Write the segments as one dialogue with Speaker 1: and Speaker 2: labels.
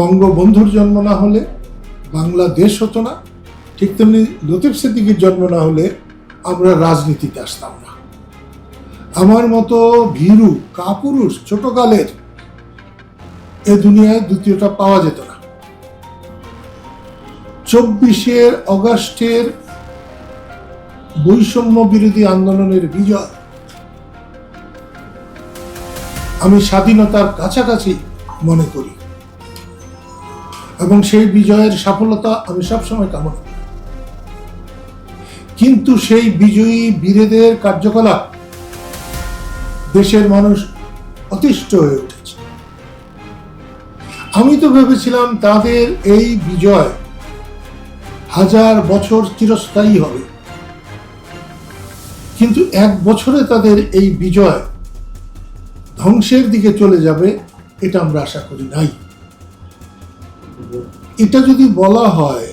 Speaker 1: বঙ্গবন্ধুর জন্ম না হলে বাংলাদেশ হতো না, ঠিক তেমনি লতিফ সিদ্দিকীর জন্ম না হলে আমরা রাজনীতিতে আসতাম না। আমার মতো ভীরু কাপুরুষ ছোটকালের এ দুনিয়ায় দ্বিতীয়টা পাওয়া যেত না। 24শে অগাস্টের বৈষম্য বিরোধী আন্দোলনের বিজয় আমি স্বাধীনতার কাছাকাছি মনে করি এবং সেই বিজয়ের সফলতা আমি সবসময় কামনা করি। কিন্তু সেই বিজয়ী বীরেদের কার্যকলাপ দেশের মানুষ অতিষ্ঠ হয়ে উঠেছে। আমি তো ভেবেছিলাম তাদের এই বিজয় 1000 বছর চিরস্থায়ী হবে, কিন্তু 1 বছরে তাদের এই বিজয় ধ্বংসের দিকে চলে যাবে এটা আমরা আশা করি নাই। এটা যদি বলা হয়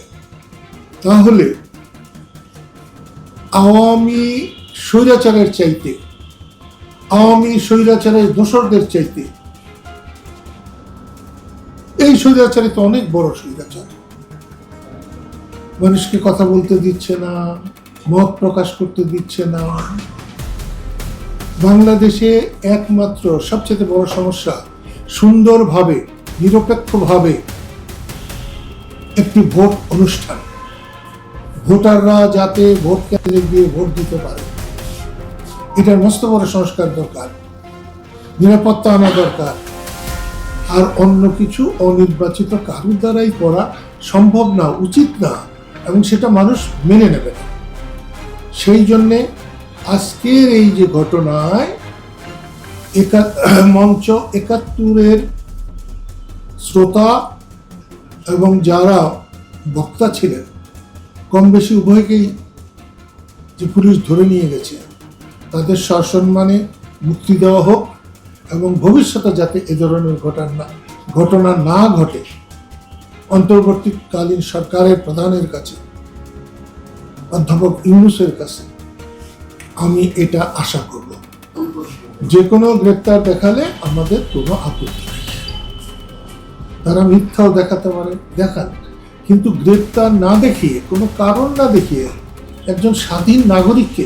Speaker 1: তাহলে আওয়ামী স্বৈরাচারের চাইতে, আওয়ামী স্বৈরাচারের দোসরদের চাইতে এই স্বৈরাচারে তো অনেক বড় স্বৈরাচার। মানুষকে কথা বলতে দিচ্ছে না, মত প্রকাশ করতে দিচ্ছে না। বাংলাদেশে একমাত্র সবচেয়ে বড় সমস্যা সুন্দরভাবে নিরপেক্ষভাবে একটি ভোট অনুষ্ঠান, ভোটাররা যাতে ভোট কেন্দ্রে গিয়ে ভোট দিতে পারে, এটার মস্ত বড় সংস্কার দরকার, নিরাপত্তা আনা দরকার। আর অন্য কিছু অনির্বাচিত কারোর দ্বারাই করা সম্ভব না, উচিত না, এবং সেটা মানুষ মেনে নেবে না। সেই জন্যে আজকের এই যে ঘটনায় মঞ্চ 71-এর শ্রোতা এবং যারা বক্তা ছিলেন কম বেশি উভয়কেই যে পুলিশ ধরে নিয়ে গেছে, তাদের সসম্মানে মুক্তি দেওয়া হোক এবং ভবিষ্যতে যাতে এ ধরনের ঘটনা না ঘটে অন্তর্বর্তীকালীন সরকারের প্রধানের কাছে, অধ্যাপক ইউনূসের কাছে আমি এটা আশা করব। যে কোনো গ্রেপ্তার দেখালে আমাদের কোনো আপত্তি নেই। তারা মিথ্যাও দেখাতে পারে, দেখান, কিন্তু গ্রেপ্তার না দেখিয়ে, কোনো কারণ না দেখিয়ে একজন স্বাধীন নাগরিককে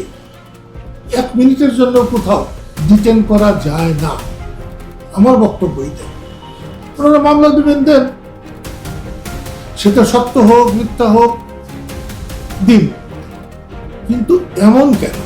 Speaker 1: 1 মিনিটের জন্য কোথাও ডিটেন করা যায় না। আমার বক্তব্য এটা। ওনারা মামলা দিবেন, দেন, সেটা সত্য হোক মিথ্যা হোক দিন, কিন্তু এমন কেন?